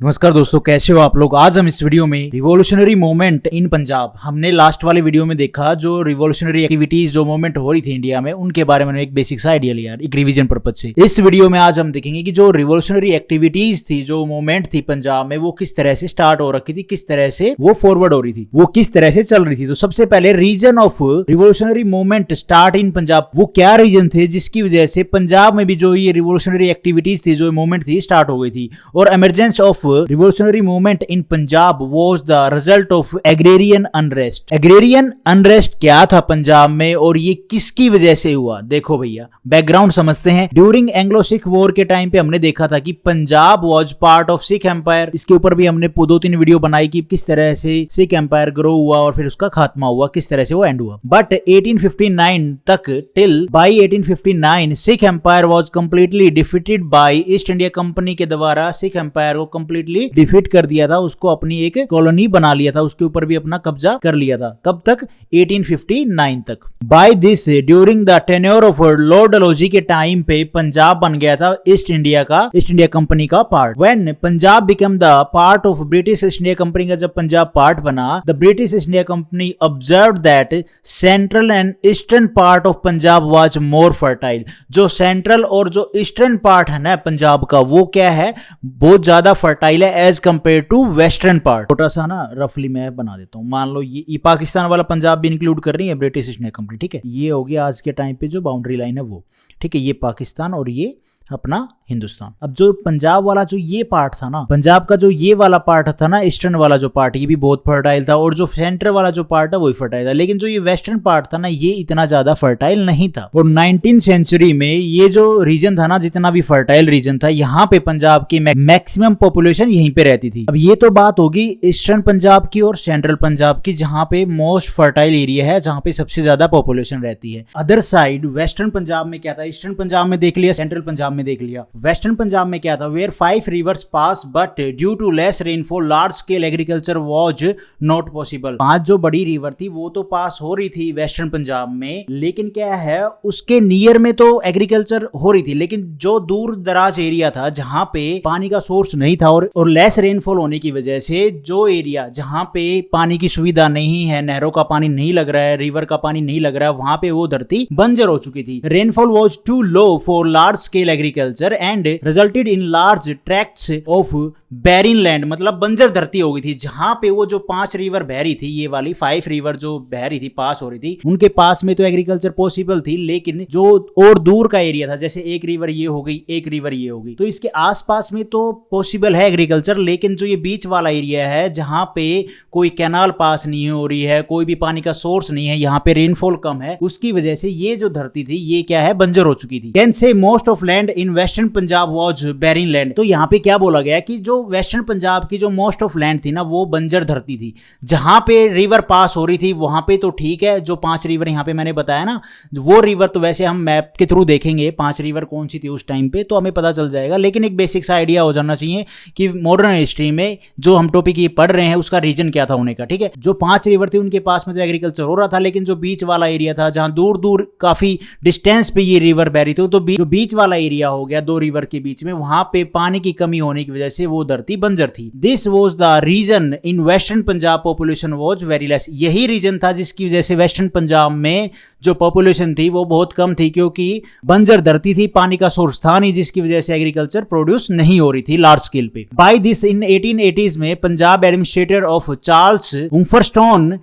नमस्कार दोस्तों, कैसे हो आप लोग। आज हम इस वीडियो में रिवॉल्यूशनरी मूवमेंट इन पंजाब, हमने लास्ट वाले वीडियो में देखा जो रिवॉल्यूशनरी एक्टिविटीज जो मूवमेंट हो रही थी इंडिया में, उनके बारे में एक बेसिक सा आइडिया लिया एक रिवीजन पर्पज से। इस वीडियो में आज हम देखेंगे कि जो रिवॉल्यूशनरी एक्टिविटीज थी, जो मूवमेंट थी पंजाब में, वो किस तरह से स्टार्ट हो रखी थी, किस तरह से वो फॉरवर्ड हो रही थी, वो किस तरह से चल रही थी। तो सबसे पहले reason of revolutionary movement start in Punjab, वो क्या रीजन थे जिसकी वजह से पंजाब में भी जो ये रिवॉल्यूशनरी एक्टिविटीज थी, जो मूवमेंट थी, स्टार्ट हो गई थी। और emergence of revolutionary movement in Punjab was the result of agrarian unrest. Agrarian unrest क्या था पंजाब में और ये किसकी वजह से हुआ, देखो भैया बैकग्राउंड समझते हैं। ड्यूरिंग एंग्लो सिख वॉर के टाइम पे हमने देखा था कि Punjab was part of Sikh empire. इसके ऊपर भी हमने 2-3 वीडियो बनाई कि किस तरह से सिख एम्पायर ग्रो हुआ और फिर उसका खात्मा हुआ, किस तरह से वो एंड हुआ। बट 1859 तक till by 1859 Sikh empire was completely defeated by East India Company के द्वारा। सिख एम्पायर को कंप्लीटली डिफीट कर दिया था, उसको अपनी एक कॉलोनी बना लिया था, उसके ऊपर भी अपना कब्जा कर लिया था। कब तक? 1859 तक। By this during the tenure of lord Dalhousie के टाइम पे पंजाब बन गया था ईस्ट इंडिया कंपनी का part. When Punjab become the part of British East India Company का जब पंजाब पार्ट बना, the British East India Company observed that central and eastern part of Punjab was more fertile. जो सेंट्रल और जो ईस्टर्न पार्ट है ना पंजाब का, वो क्या है, बहुत ज्यादा फर्टाइल है as compare to western part. छोटा सा ना रफली मैं बना देता हूं। मान लो ये पाकिस्तान वाला पंजाब भी इंक्लूड कर रही है ब्रिटिश ईस्ट इंडिया कंपनी, ठीक है। ये हो गया आज के टाइम पे जो बाउंड्री लाइन है वो, ठीक है। ये पाकिस्तान और ये अपना हिंदुस्तान। अब जो पंजाब वाला जो ये पार्ट था ना, पंजाब का जो ये वाला पार्ट था ना, ईस्टर्न वाला जो पार्ट, ये भी बहुत फर्टाइल था, और जो सेंटर वाला जो पार्ट है वो ही फर्टाइल था। लेकिन जो ये वेस्टर्न पार्ट था ना, ये इतना ज्यादा फर्टाइल नहीं था। और 19th सेंचुरी में ये जो रीजन था ना, जितना भी फर्टाइल रीजन था, यहाँ पे पंजाब की मैक्सिमम पॉपुलेशन यहीं पे रहती थी। अब ये तो बात होगी ईस्टर्न पंजाब की और सेंट्रल पंजाब की, जहाँ पे मोस्ट फर्टाइल एरिया है, जहाँ पे सबसे ज्यादा पॉपुलेशन रहती है। अदर साइड वेस्टर्न पंजाब में क्या था, ईस्टर्न पंजाब में देख लिया, सेंट्रल पंजाब में देख लिया। वेस्टर्न पंजाब में क्या था, where 5 rivers pass but due to less rainfall large scale agriculture was not possible. 5 जो बड़ी रिवर थी वो तो पास हो रही थी वेस्टर्न पंजाब में, लेकिन क्या है, उसके नियर में तो एग्रीकल्चर हो रही थी, लेकिन जो दूर दराज एरिया था जहां पे पानी का सोर्स नहीं था और लेस रेनफॉल होने की वजह से जो एरिया जहां पे पानी की सुविधा नहीं है, नहरों का पानी नहीं लग रहा है, रिवर का पानी नहीं लग रहा है, वहां पे वो धरती बंजर हो चुकी थी। Rainfall was too low for large scale agriculture and resulted in large tracts of barren land, मतलब बंजर धरती हो गई थी। जहां पे वो जो 5 रिवर बह रही थी, ये वाली 5 रिवर जो बह रही थी, पास हो रही थी, उनके पास में तो एग्रीकल्चर पॉसिबल थी, लेकिन जो और दूर का एरिया था, जैसे एक रिवर ये हो गई, एक रिवर ये हो गई, तो इसके आसपास में तो पॉसिबल है एग्रीकल्चर, लेकिन जो ये बीच वाला एरिया है, जहां पे कोई कैनाल पास नहीं हो रही है, कोई भी पानी का सोर्स नहीं है, यहाँ पे रेनफॉल कम है, उसकी वजह से ये जो धरती थी ये क्या है, बंजर हो चुकी थी। Can say most of land in western Punjab was Bahrain land. तो यहाँ पे क्या बोला गया कि जो वेस्टर्न पंजाब की जो मोस्ट ऑफ लैंड थी ना, वो बंजर धरती थी। जहां पे रिवर पास हो रही थी वहां पे तो ठीक है, जो 5 रिवर यहाँ पे मैंने बताया ना, वो रिवर तो वैसे हम मैप के थ्रू देखेंगे 5 रिवर कौन सी थी उस टाइम पे, तो हमें पता चल जाएगा। लेकिन एक बेसिक सा आइडिया हो जाना चाहिए कि मॉडर्न हिस्ट्री में जो हम टॉपिक ये पढ़ रहे हैं उसका रीजन क्या था होने का, ठीक है। जो 5 रिवर थी उनके पास में तो एग्रीकल्चर हो रहा था, लेकिन जो बीच वाला एरिया था, जहां दूर दूर काफी डिस्टेंस पे ये रिवर बह रही थी, तो जो बीच वाला एरिया हो गया 2 रिवर के बीच में, वहां पे पानी की कमी होने की वजह से वो धरती बंजर थी। This was the reason in western Punjab population was very less. यही रीजन था जिसकी वजह से वेस्टर्न पंजाब में जो पॉपुलेशन थी वो बहुत कम थी, क्योंकि बंजर धरती थी, पानी का सोर्स था नहीं, जिसकी वजह से एग्रीकल्चर प्रोड्यूस नहीं हो रही थी लार्ज स्केल पे। बाय दिस इन 1880s में Punjab administrator of Charles Umpherston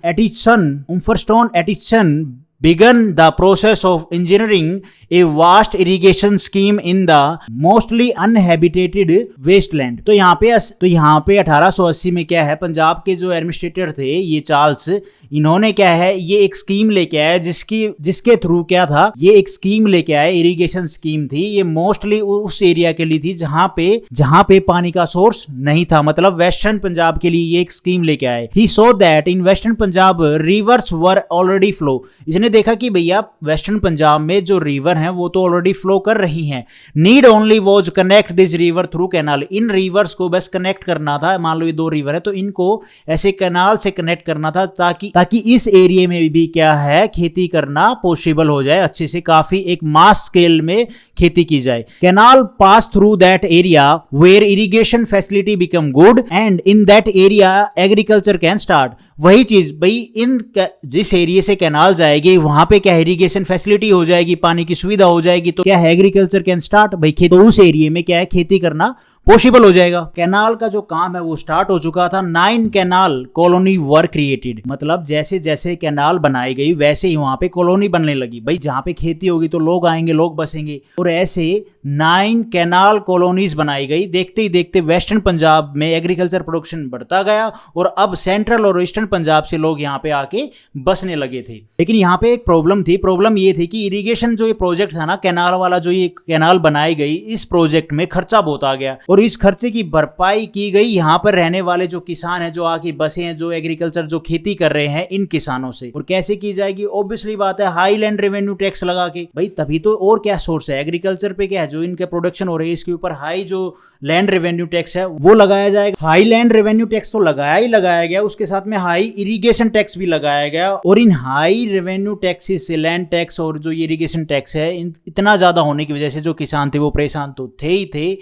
Aitchison began the process of engineering a vast irrigation scheme in the mostly uninhabited wasteland। तो यहाँ पे 1880 में क्या है, पंजाब के जो एडमिनिस्ट्रेटर थे ये चार्ल्स, इन्होंने क्या है, ये एक स्कीम लेके आए, जिसके थ्रू क्या था, ये एक स्कीम लेके आए, इरिगेशन स्कीम थी। ये मोस्टली उस एरिया के लिए थी जहां पे पानी का सोर्स नहीं था, मतलब वेस्टर्न पंजाब के लिए ये एक स्कीम लेके आए। He saw that in western Punjab rivers were already flow. इसने देखा कि भैया वेस्टर्न पंजाब में जो रिवर हैं वो तो ऑलरेडी फ्लो कर रही हैं, need only was connect this river through canal. In reverse को बस कनेक्ट करना था। मान लो ये 2 रिवर है तो इनको ऐसे कैनाल से कनेक्ट करना था, ताकि ताकि इस एरिया में भी क्या है खेती करना पॉसिबल हो जाए, अच्छे से काफी एक मास स्केल में खेती की जाए। Canal pass through that area where irrigation facility become good and in that area agriculture can start. वही चीज भाई, इन जिस एरिया से कैनाल जाएगी वहां पे क्या इरिगेशन फैसिलिटी हो जाएगी, पानी की सुविधा हो जाएगी, तो क्या है एग्रीकल्चर कैन स्टार्ट भाई, तो उस एरिया में क्या है खेती करना पॉसिबल हो जाएगा। कैनाल का जो काम है वो स्टार्ट हो चुका था। 9 कैनाल कॉलोनी वर क्रिएटेड, मतलब जैसे जैसे कैनाल बनाई गई वैसे ही वहां पे कॉलोनी बनने लगी। भाई जहां पे खेती होगी तो लोग आएंगे, लोग बसेंगे, और ऐसे 9 कैनाल कॉलोनीज बनाई गई। देखते ही देखते वेस्टर्न पंजाब में एग्रीकल्चर प्रोडक्शन बढ़ता गया और अब सेंट्रल और ईस्टर्न पंजाब से लोग यहाँ पे आके बसने लगे थे। लेकिन यहाँ पे एक प्रॉब्लम थी। प्रॉब्लम ये थी कि इरिगेशन जो ये प्रोजेक्ट था ना, कैनाल वाला जो ये कैनाल बनाई गई, इस प्रोजेक्ट में खर्चा बहुत आ गया और इस खर्चे की भरपाई की गई यहाँ पर रहने वाले जो किसान हैं, जो आके बसे हैं, जो एग्रीकल्चर जो खेती कर रहे हैं, इन किसानों से। और कैसे की जाएगी? ऑब्वियसली बात है हाई लैंड रेवेन्यू टैक्स लगा के। भाई तभी तो, और क्या सोर्स है एग्रीकल्चर पे, क्या है जो इनके प्रोडक्शन हो रही है इसके ऊपर हाई जो लैंड रेवेन्यू टैक्स है वो लगाया जाएगा। हाई लैंड रेवेन्यू टैक्स तो लगाया ही लगाया गया, उसके साथ में हाई इरिगेशन टैक्स भी लगाया गया। और इन हाई रेवेन्यू टैक्सेस से लैंड टैक्स और जो इरिगेशन टैक्स है, इतना ज्यादा होने की वजह से जो किसान थे वो परेशान तो थे ही थे।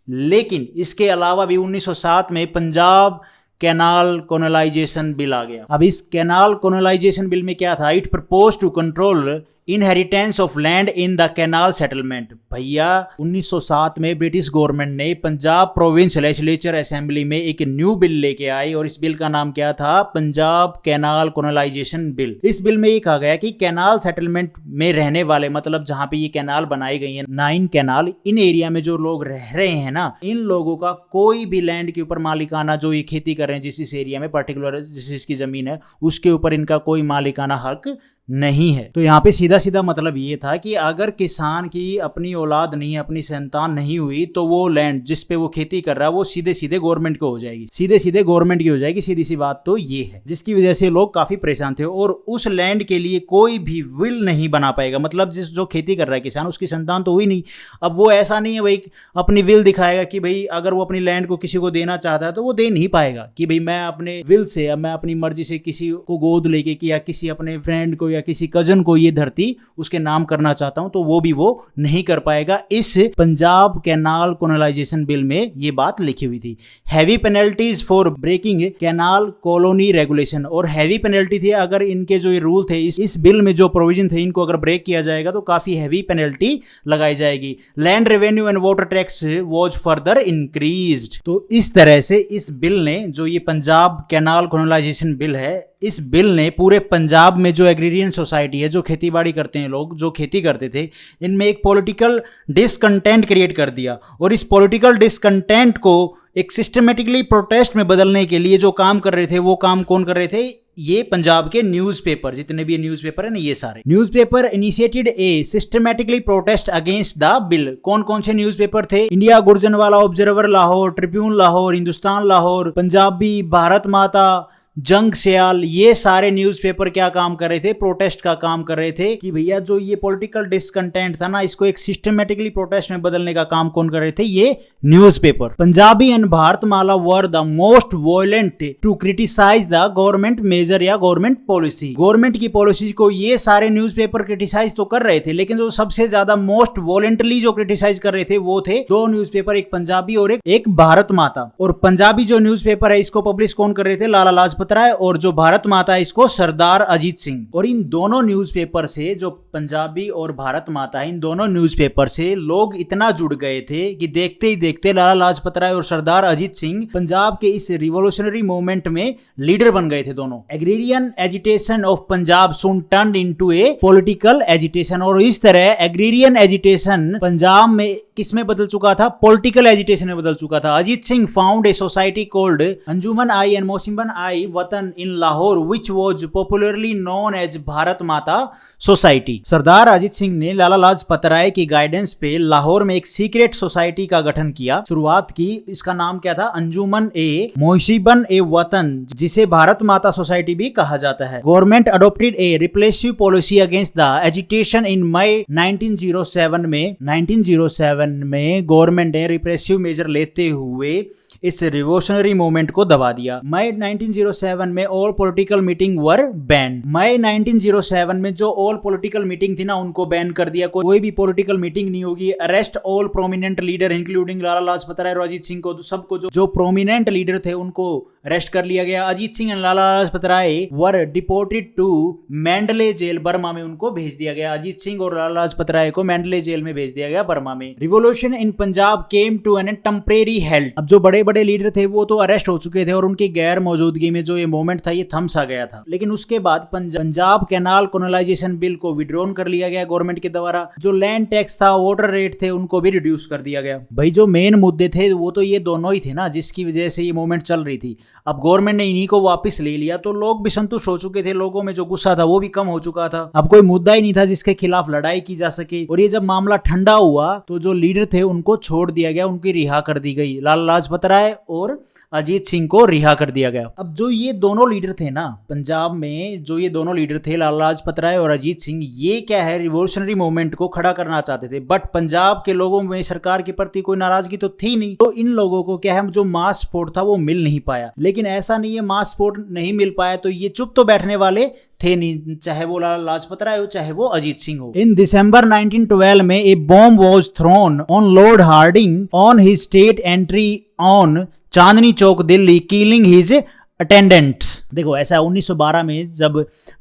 लेकिन इसके अलावा भी 1907 में पंजाब कैनाल कॉलोनाइजेशन बिल आ गया। अब इस कैनाल कॉलोनाइजेशन बिल में क्या था? It propose to control inheritance of land in the canal settlement. भैया 1907 में ब्रिटिश गवर्नमेंट ने पंजाब प्रोविंस लेजिस्लेचर असेंबली में एक न्यू बिल लेके आई और इस बिल का नाम क्या था? Punjab canal colonization bill. इस बिल में ये कहा गया कि कैनाल सेटलमेंट में रहने वाले, मतलब जहां पे ये कैनाल बनाई गई है 9 कैनाल, इन एरिया में जो लोग रह रहे हैं ना, इन लोगों का कोई भी लैंड के ऊपर मालिकाना, जो ये खेती कर रहे हैं जिस एरिया में पर्टिकुलर जिस इसकी जमीन है, उसके ऊपर इनका कोई मालिकाना हक नहीं है। तो यहाँ पे सीधा सीधा मतलब ये था कि अगर किसान की अपनी औलाद नहीं, अपनी संतान नहीं हुई, तो वो लैंड जिस पे वो खेती कर रहा है वो सीधे सीधे गवर्नमेंट को हो जाएगी, सीधे सीधे गवर्नमेंट की हो जाएगी। सीधी सी बात तो ये है, जिसकी वजह से लोग काफी परेशान थे। और उस लैंड के लिए कोई भी विल नहीं बना पाएगा, मतलब जिस जो खेती कर रहा है किसान, उसकी संतान तो हुई नहीं। अब वो ऐसा नहीं है भाई अपनी विल दिखाएगा कि भाई अगर वो अपनी लैंड को किसी को देना चाहता है तो वो दे नहीं पाएगा कि भाई मैं अपने विल से, मैं अपनी मर्जी से किसी को गोद लेके कि या किसी अपने फ्रेंड को या किसी कजन को ये धरती उसके नाम करना चाहता हूं, तो वो भी वो नहीं कर पाएगा। इस पंजाब कैनाल कॉलोनाइजेशन बिल में ये बात लिखी हुई थी। Heavy penalties for breaking canal colony regulation, और हैवी पेनल्टी थी अगर इनके जो ये रूल थे, इस बिल में जो प्रोविजन थे, इनको अगर ब्रेक किया जाएगा तो काफी हैवी पेनल्टी लगाई जाएगी। Land revenue and water tax was further increased. तो इस तरह से इस बिल ने, जो ये पंजाब कैनाल कॉलोनाइजेशन बिल है, इस बिल ने पूरे पंजाब में जो एग्रीरियन सोसाइटी है, जो खेतीबाड़ी करते हैं लोग, जो खेती करते थे, इनमें एक पॉलिटिकल डिसकंटेंट क्रिएट कर दिया। और इस पॉलिटिकल डिसकंटेंट को एक सिस्टमेटिकली प्रोटेस्ट में बदलने के लिए जो काम कर रहे थे, वो काम कौन कर रहे थे? ये पंजाब के न्यूज़पेपर, जितने भी न्यूज़पेपर है ना, ये सारे newspaper initiated a systematically protest against the bill. कौन कौन से न्यूज़पेपर थे? India Gujranwala, observer Lahore, tribune Lahore, Hindustan Lahore, Punjabi, Bharat Mata, Jhang Sayal, ये सारे न्यूज़पेपर क्या काम कर रहे थे? प्रोटेस्ट का काम कर रहे थे कि भैया जो ये पॉलिटिकल डिसकंटेंट था ना, इसको एक सिस्टमेटिकली प्रोटेस्ट में बदलने का काम कौन कर रहे थे? ये newspaper. Punjabi and Bharatmala were the most violent to criticise the government major या गवर्नमेंट पॉलिसी। गवर्नमेंट की पॉलिसी को ये सारे न्यूज़पेपर क्रिटिसाइज तो कर रहे थे, लेकिन जो सबसे ज्यादा मोस्ट वॉलेंटली जो क्रिटिसाइज कर रहे थे वो थे 2 न्यूज़पेपर, एक पंजाबी और एक भारत माता। और पंजाबी जो न्यूज़पेपर है इसको पब्लिश कौन कर रहे थे? लाला लाजपत राय। और जो भारत माता इसको सरदार अजीत सिंह। और इन दोनों न्यूज़पेपर से, जो पंजाबी और भारत माता, इन दोनों न्यूज़पेपर से लोग इतना जुड़ गए थे कि देखते ही देखते लाला लाजपत राय और सरदार अजीत सिंह पंजाब के इस रिवॉल्यूशनरी मूवमेंट में लीडर बन गए थे दोनों। Agrarian agitation of Punjab soon turned into A political agitation. और इस तरह एग्रीरियन एजिटेशन पंजाब में किसमें बदल चुका था? पॉलिटिकल एजिटेशन में बदल चुका था। Ajit Singh found a society called Anjuman i and Muhibban i Watan in Lahore which was popularly known as Bharat Mata society. सरदार अजीत सिंह ने लाला लाजपत राय की गाइडेंस पे लाहौर में एक सीक्रेट सोसाइटी का गठन किया, शुरुआत की। इसका नाम क्या था? अंजुमन ए मोहिबन ए वतन, जिसे भारत माता सोसाइटी भी कहा जाता है। Government adopted a repressive policy against the agitation in May 1907 में। 1907 में गवर्नमेंट ने रिप्रेसिव मेजर लेते हुए इस रिवोल्यूशनरी मूवमेंट को दबा दिया। मई 1907 में ऑल पॉलिटिकल मीटिंग वर बैन। मई 1907 में जो ऑल पॉलिटिकल मीटिंग थी ना उनको बैन कर दिया। कोई भी पॉलिटिकल मीटिंग नहीं होगी। Arrest all prominent leader including Lala Lajpat Rai और अजीत सिंह को, सबको जो प्रोमिनेंट लीडर थे उनको अरेस्ट कर लिया गया। Ajit Singh and Lala Lajpat Rai were deported to Mandalay jail, Burma में उनको भेज दिया गया। अजीत सिंह और लाला लाजपत राय को मैंडले जेल में भेज दिया गया बर्मा में। Revolution in Punjab came to an temporary halt. अब जो बड़े बड़े लीडर थे वो तो अरेस्ट हो चुके थे और उनकी गैर मौजूदगी में जो ये मूवमेंट था ये थम सा गया था। लेकिन उसके बाद पंजाब कैनाल कॉलोनाइजेशन बिल को विड्रॉन कर लिया गया गवर्नमेंट के द्वारा। जो लैंड टैक्स था, वाटर रेट थे, उनको भी रिड्यूस कर दिया गया। भाई जो मेन मुद्दे थे वो तो ये दोनों ही थे ना, जिसकी वजह से ये मूवमेंट चल रही थी। अब गवर्नमेंट ने इन्हीं को वापस ले लिया तो लोग भी संतुष्ट हो चुके थे। लोगों में जो गुस्सा था वो भी कम हो चुका था। अब कोई मुद्दा ही नहीं था जिसके खिलाफ लड़ाई की जा सके। और ये जब मामला ठंडा हुआ तो जो लीडर थे उनको छोड़ दिया गया, उनकी रिहा कर दी गई। लाला लाजपत राय और अजीत सिंह को रिहा कर दिया गया। अब जो ये दोनों लीडर थे ना पंजाब में, जो ये दोनों लीडर थे लाला लाजपत राय और अजीत सिंह, ये क्या है रिवोल्यूशनरी मूवमेंट को खड़ा करना चाहते थे। बट पंजाब के लोगों में सरकार के प्रति कोई नाराजगी तो थी नहीं, तो इन लोगों को क्या है जो मास सपोर्ट था वो मिल नहीं पाया। लेकिन ऐसा नहीं है मास सपोर्ट नहीं मिल पाया तो ये चुप तो बैठने वाले थे नहीं, चाहे वो लाला लाजपत राय हो चाहे वो अजीत सिंह हो। इन दिसंबर 1912 में a bomb was thrown on Lord Hardinge on his state entry on Chandni Chowk Delhi, killing his attendants. देखो ऐसा 1912 में जब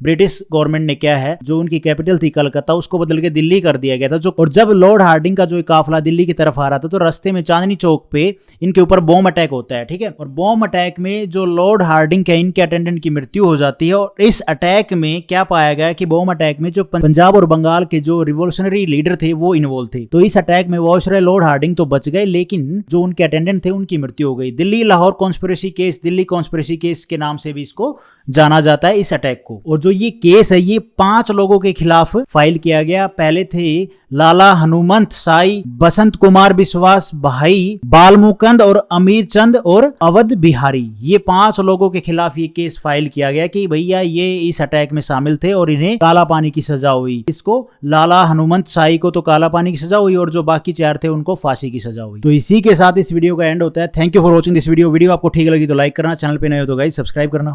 ब्रिटिश गवर्नमेंट ने क्या है जो उनकी कैपिटल थी कलकत्ता उसको बदल के दिल्ली कर दिया गया था। जो और जब लॉर्ड हार्डिंग का जो काफिला दिल्ली की तरफ आ रहा था तो रास्ते में चांदनी चौक पे इनके ऊपर बॉम्ब अटैक होता है, ठीक है। और बॉम्ब अटैक में जो लॉर्ड हार्डिंग के इनके अटेंडेंट की मृत्यु हो जाती है। और इस अटैक में क्या पाया गया कि बॉम्ब अटैक में जो पंजाब और बंगाल के जो रिवोल्यूशनरी लीडर थे वो इन्वॉल्व थे। तो इस अटैक में वायसराय लॉर्ड हार्डिंग तो बच गए लेकिन जो उनके अटेंडेंट थे उनकी मृत्यु हो गई। Delhi Lahore conspiracy case, Delhi conspiracy case के नाम से भी इसको जाना जाता है इस अटैक को। और जो ये केस है ये 5 लोगों के खिलाफ फाइल किया गया। पहले थे लाला हनुमंत साई, बसंत कुमार विश्वास, भाई बालमुकंद और अमीर चंद और अवध बिहारी। ये 5 लोगों के खिलाफ ये केस फाइल किया गया कि भैया ये इस अटैक में शामिल थे और इन्हें काला पानी की सजा हुई। इसको लाला हनुमंत साई को तो काला पानी की सजा हुई और जो बाकी 4 थे उनको फांसी की सजा हुई। तो इसी के साथ इस वीडियो का एंड होता है। Thank you for watching this video. Video आपको ठीक लगी तो लाइक करना, चैनल पे नए हो तो गाइस सब्सक्राइब करना।